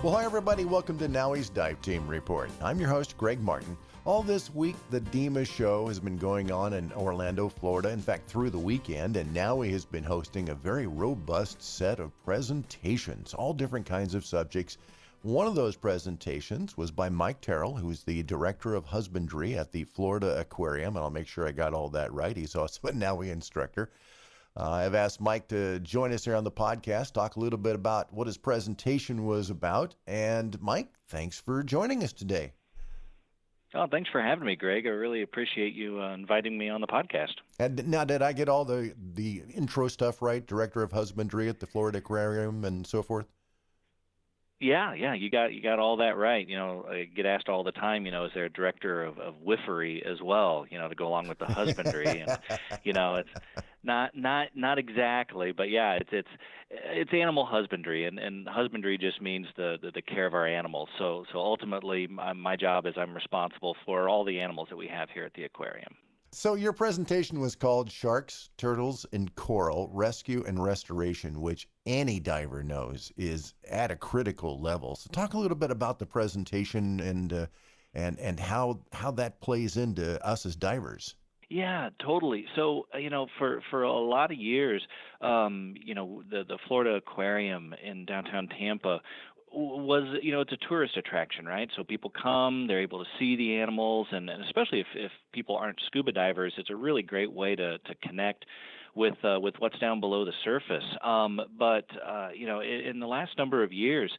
Well, hi, everybody. Welcome to NAUI's Dive Team Report. I'm your host, Greg Martin. All this week, the DEMA show has been going on in Orlando, Florida, in fact, through the weekend, and NAUI has been hosting a very robust set of presentations, all different kinds of subjects. One of those presentations was by Mike Terrell, who's the Director of Husbandry at the Florida Aquarium, and I'll make sure I got all that right. He's also a NAUI instructor. I've asked Mike to join us here on the podcast, talk a little bit about what his presentation was about. And Mike, thanks for joining us today. Oh, thanks for having me, Greg. I really appreciate you inviting me on the podcast. And now, did I get all the intro stuff right? Director of Husbandry at the Florida Aquarium and so forth? Yeah, you got all that right. You know, I get asked all the time, is there a director of whiffery as well, to go along with the husbandry? And, it's not exactly, but yeah, it's animal husbandry, and husbandry just means the care of our animals. So ultimately, my job is I'm responsible for all the animals that we have here at the aquarium. So your presentation was called Sharks, Turtles, and Coral, Rescue and Restoration, which any diver knows is at a critical level. So talk a little bit about the presentation and how that plays into us as divers. Yeah, totally. So, for a lot of years, the Florida Aquarium in downtown Tampa was, it's a tourist attraction, right? So people come, they're able to see the animals, and especially if people aren't scuba divers, it's a really great way to connect with what's down below the surface. But in the last number of years,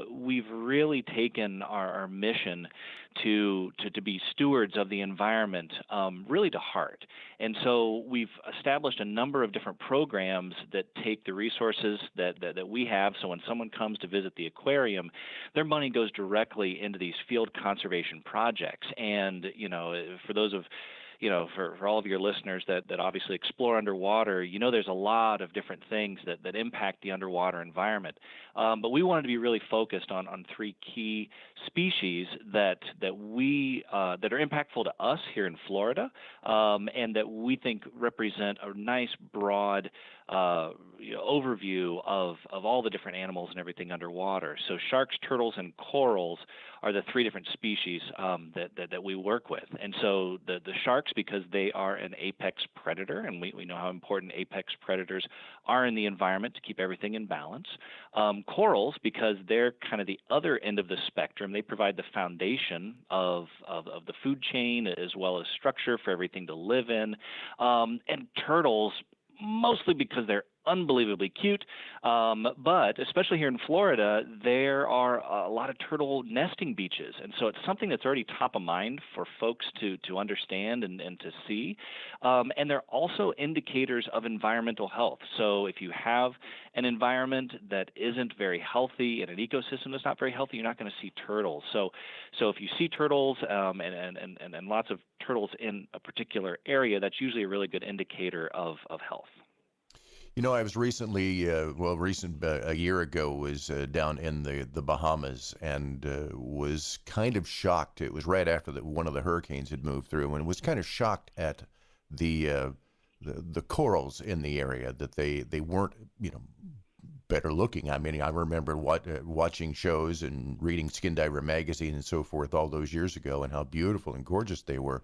we've really taken our mission to be stewards of the environment really to heart. And so we've established a number of different programs that take the resources that we have. So when someone comes to visit the aquarium, their money goes directly into these field conservation projects. And, for those of for all of your listeners that obviously explore underwater, there's a lot of different things that impact the underwater environment. But we wanted to be really focused on three key species that are impactful to us here in Florida, and that we think represent a nice broad overview of all the different animals and everything underwater. So sharks, turtles, and corals are the three different species that we work with. And so the sharks, because they are an apex predator, and we know how important apex predators are in the environment to keep everything in balance. Corals, because they're kind of the other end of the spectrum. They provide the foundation of the food chain as well as structure for everything to live in. And turtles, mostly because they're unbelievably cute, but especially here in Florida, there are a lot of turtle nesting beaches, and so it's something that's already top of mind for folks to understand and to see, and they're also indicators of environmental health. So if you have an environment that isn't very healthy and an ecosystem that's not very healthy, you're not going to see turtles. So if you see turtles and lots of turtles in a particular area, that's usually a really good indicator of health. I was recently, a year ago, was down in the Bahamas and was kind of shocked. It was right after one of the hurricanes had moved through, and was kind of shocked at the corals in the area, that they weren't, better looking. I mean, I remember watching shows and reading Skin Diver magazine and so forth all those years ago, and how beautiful and gorgeous they were.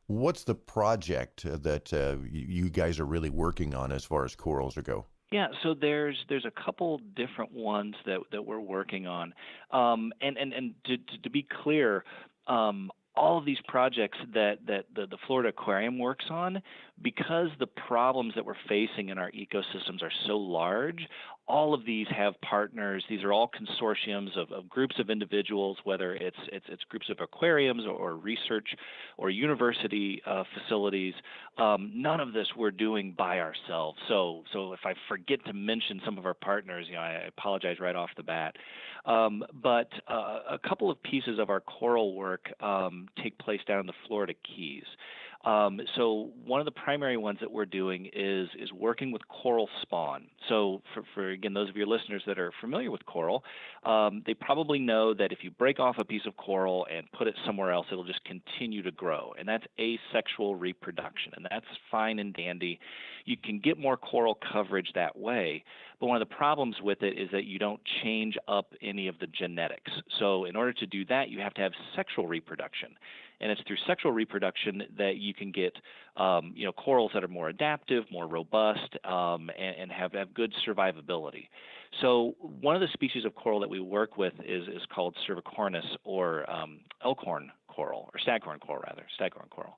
What's the project that you guys are really working on as far as corals go? Yeah, so there's a couple different ones that we're working on, and to be clear, all of these projects that the Florida Aquarium works on, because the problems that we're facing in our ecosystems are so large, all of these have partners. These are all consortiums of groups of individuals, whether it's groups of aquariums or research or university facilities. None of this we're doing by ourselves. So if I forget to mention some of our partners, I apologize right off the bat. But a couple of pieces of our coral work take place down in the Florida Keys. So one of the primary ones that we're doing is working with coral spawn. So for again, those of your listeners that are familiar with coral, they probably know that if you break off a piece of coral and put it somewhere else, it'll just continue to grow. And that's asexual reproduction. And that's fine and dandy. You can get more coral coverage that way. But one of the problems with it is that you don't change up any of the genetics. So in order to do that, you have to have sexual reproduction. And it's through sexual reproduction that you can get, corals that are more adaptive, more robust, and have good survivability. So one of the species of coral that we work with is called cervicornis, or elkhorn coral, or staghorn coral rather, staghorn coral.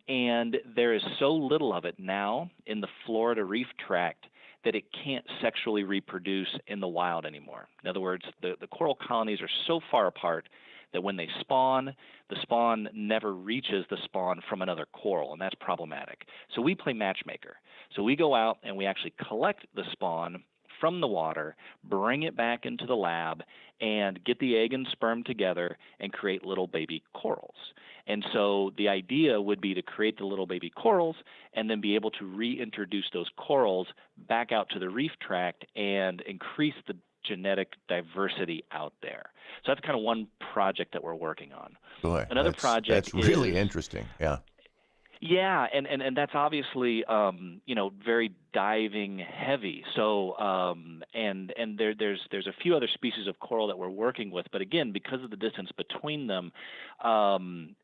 And there is so little of it now in the Florida reef tract that it can't sexually reproduce in the wild anymore. In other words, the coral colonies are so far apart that when they spawn, the spawn never reaches the spawn from another coral, and that's problematic. So we play matchmaker. So we go out and we actually collect the spawn from the water, bring it back into the lab, and get the egg and sperm together and create little baby corals. And so the idea would be to create the little baby corals and then be able to reintroduce those corals back out to the reef tract and increase the genetic diversity out there. So that's kind of one project that we're working on. Boy, another project that's really interesting. Yeah. Yeah, and that's obviously very diving heavy. So and there's a few other species of coral that we're working with, but again, because of the distance between them,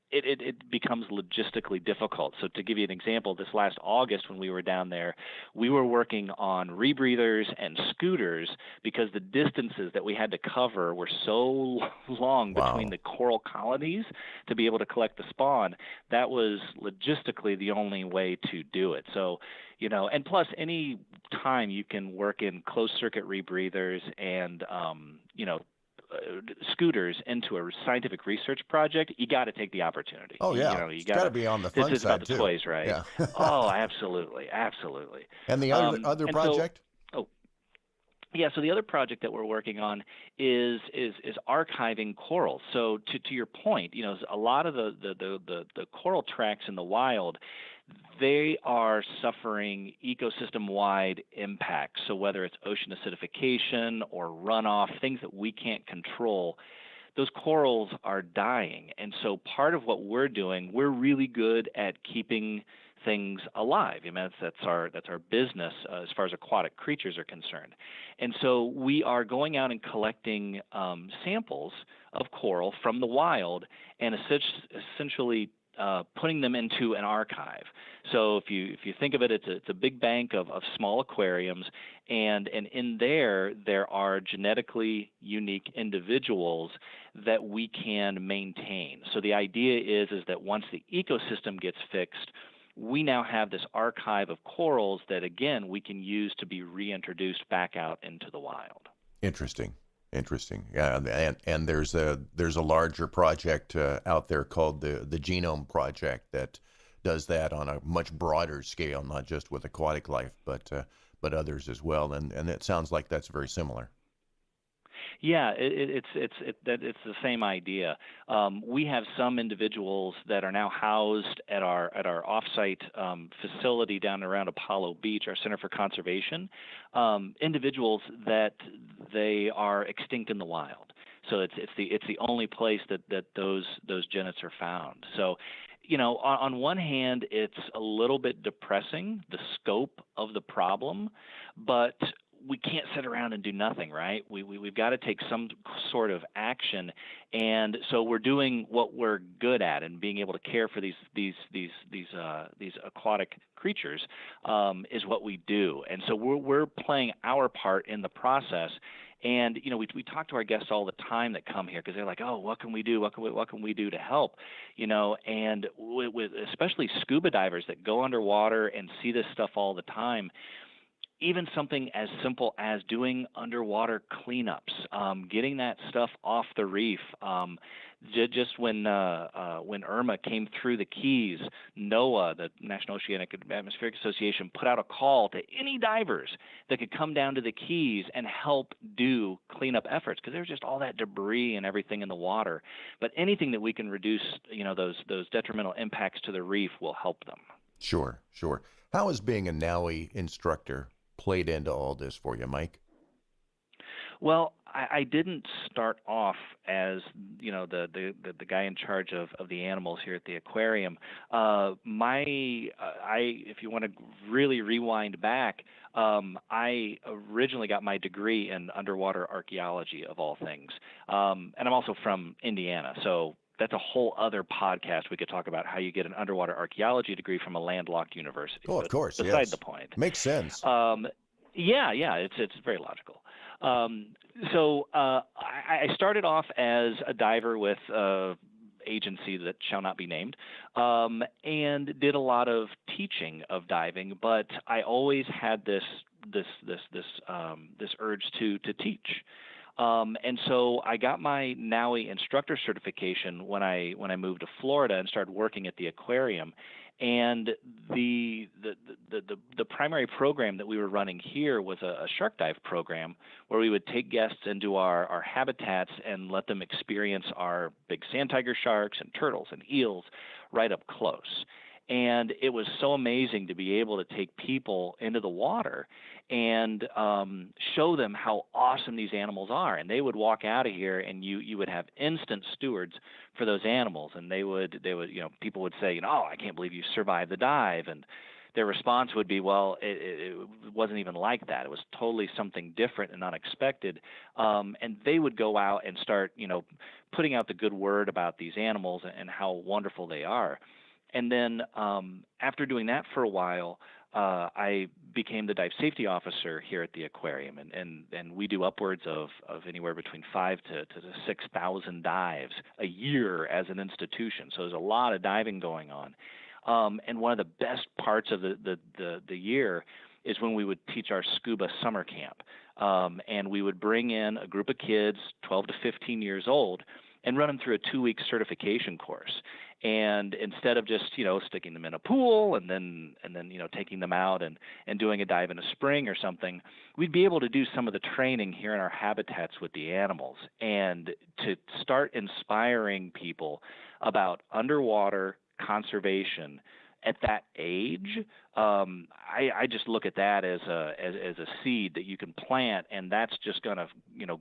it becomes logistically difficult. So to give you an example, this last August when we were down there, we were working on rebreathers and scooters because the distances that we had to cover were so long between the coral colonies to be able to collect the spawn. That was logistically the only way to do it. So, and plus any time you can work in closed circuit rebreathers and, scooters into a scientific research project, you got to take the opportunity. Oh yeah, you got to be on the fun it's side about the too. Toys, right? Yeah. Oh, absolutely. And the other project? Yeah, so the other project that we're working on is archiving corals. So to your point, a lot of the coral tracts in the wild, they are suffering ecosystem-wide impacts. So whether it's ocean acidification or runoff, things that we can't control, those corals are dying. And so part of what we're doing, we're really good at keeping things alive. I mean, that's our business as far as aquatic creatures are concerned. And so we are going out and collecting samples of coral from the wild and essentially putting them into an archive. So if you think of it, it's a big bank of small aquariums, and in there are genetically unique individuals that we can maintain. So the idea is that once the ecosystem gets fixed, we now have this archive of corals that, again, we can use to be reintroduced back out into the wild. Interesting. Yeah, and there's a larger project out there called the Genome Project that does that on a much broader scale, not just with aquatic life, but others as well. And it sounds like that's very similar. Yeah, it's the same idea. We have some individuals that are now housed at our offsite facility down around Apollo Beach, our Center for Conservation. Individuals that they are extinct in the wild. So it's the only place that those genets are found. So, on one hand, it's a little bit depressing, the scope of the problem, but we can't sit around and do nothing, right? We've got to take some sort of action, and so we're doing what we're good at, and being able to care for these aquatic creatures is what we do, and so we're playing our part in the process. And we talk to our guests all the time that come here because they're like, oh, what can we do? What can we do to help? And with especially scuba divers that go underwater and see this stuff all the time. Even something as simple as doing underwater cleanups, getting that stuff off the reef. Just when Irma came through the Keys, NOAA, the National Oceanic and Atmospheric Association, put out a call to any divers that could come down to the Keys and help do cleanup efforts because there's just all that debris and everything in the water. But anything that we can reduce, those detrimental impacts to the reef will help them. Sure. How is being a NAUI instructor played into all this for you, Mike? Well, I didn't start off as the guy in charge of the animals here at the aquarium. If you want to really rewind back, I originally got my degree in underwater archaeology of all things, and I'm also from Indiana, so that's a whole other podcast. We could talk about how you get an underwater archaeology degrry from a landlocked university. Oh, of course, beside yes. the point. Makes sense. Yeah, it's very logical. I started off as a diver with agency that shall not be named, and did a lot of teaching of diving. But I always had this urge to teach. And so I got my NAUI instructor certification when I moved to Florida and started working at the aquarium. And the primary program that we were running here was a shark dive program where we would take guests into our habitats and let them experience our big sand tiger sharks and turtles and eels right up close. And it was so amazing to be able to take people into the water and show them how awesome these animals are. And they would walk out of here, and you would have instant stewards for those animals. And they would people would say, oh, I can't believe you survived the dive. And their response would be, well, it wasn't even like that. It was totally something different and unexpected. And they would go out and start, putting out the good word about these animals and how wonderful they are. And then after doing that for a while, I became the dive safety officer here at the aquarium, and we do upwards of anywhere between 5,000 to 6,000 dives a year as an institution. So there's a lot of diving going on. And one of the best parts of the year is when we would teach our scuba summer camp. And we would bring in a group of kids, 12 to 15 years old, and run them through a 2-week certification course. And instead of just, sticking them in a pool and then taking them out and doing a dive in a spring or something, we'd be able to do some of the training here in our habitats with the animals and to start inspiring people about underwater conservation at that age. I just look at that as a seed that you can plant, and that's just going to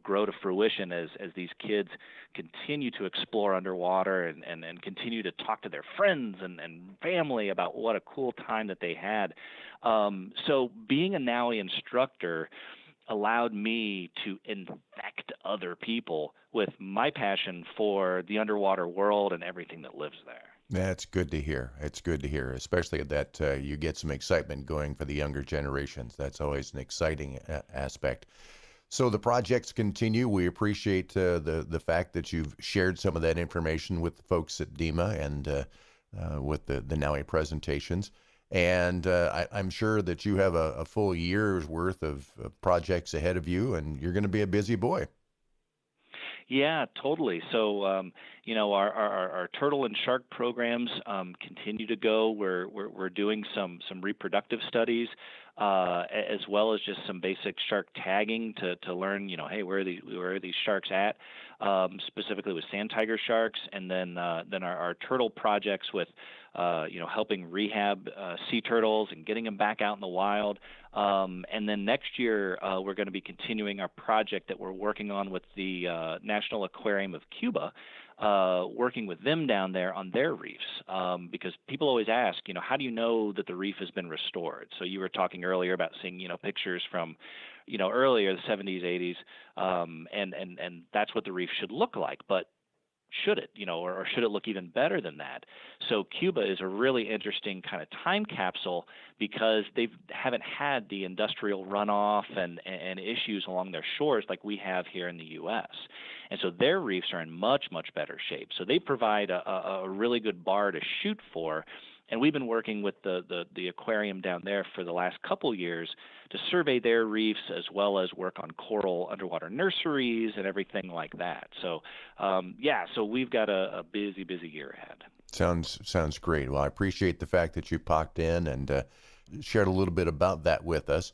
grow to fruition as these kids continue to explore underwater and continue to talk to their friends and family about what a cool time that they had. So being a NAUI instructor allowed me to infect other people with my passion for the underwater world and everything that lives there. That's good to hear. It's good to hear, especially that you get some excitement going for the younger generations. That's always an exciting aspect. So the projects continue. We appreciate the fact that you've shared some of that information with the folks at DEMA and with the NAUI presentations. And I'm sure that you have a full year's worth of projects ahead of you, and you're going to be a busy boy. Yeah, totally. So, our turtle and shark programs continue to go. We're doing some reproductive studies, as well as just some basic shark tagging to learn, hey, where are these sharks at, specifically with sand tiger sharks, and then our turtle projects with, helping rehab sea turtles and getting them back out in the wild. And then next year, we're going to be continuing our project that we're working on with the National Aquarium of Cuba, working with them down there on their reefs, because people always ask, how do you know that the reef has been restored? So you were talking earlier about seeing, pictures from, earlier, the 70s, 80s, and that's what the reef should look like. But should it, or should it look even better than that? So Cuba is a really interesting kind of time capsule because they haven't had the industrial runoff and issues along their shores like we have here in the U.S. And so their reefs are in much, much better shape. So they provide a really good bar to shoot for. And we've been working with the aquarium down there for the last couple years to survey their reefs as well as work on coral underwater nurseries and everything like that. So, so we've got a busy year ahead. Sounds great. Well, I appreciate the fact that you popped in and shared a little bit about that with us.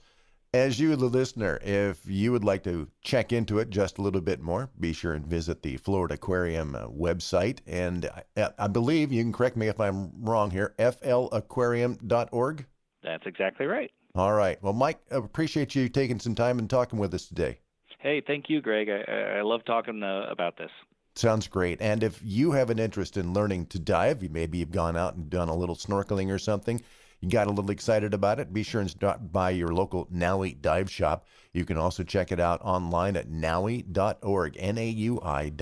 As you, the listener, if you would like to check into it just a little bit more, be sure and visit the Florida Aquarium website. And I believe, you can correct me if I'm wrong here, flaquarium.org? That's exactly right. All right. Well, Mike, I appreciate you taking some time and talking with us today. Hey, thank you, Greg. I love talking about this. Sounds great. And if you have an interest in learning to dive, maybe you've gone out and done a little snorkeling or something, you got a little excited about it, be sure and stop by your local NAUI Dive Shop. You can also check it out online at naui.org, naui.org,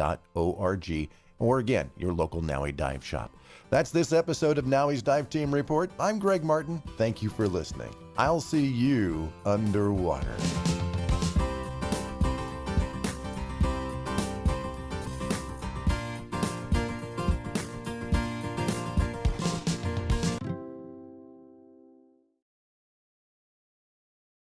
or again, your local NAUI Dive Shop. That's this episode of NAUI's Dive Team Report. I'm Greg Martin. Thank you for listening. I'll see you underwater.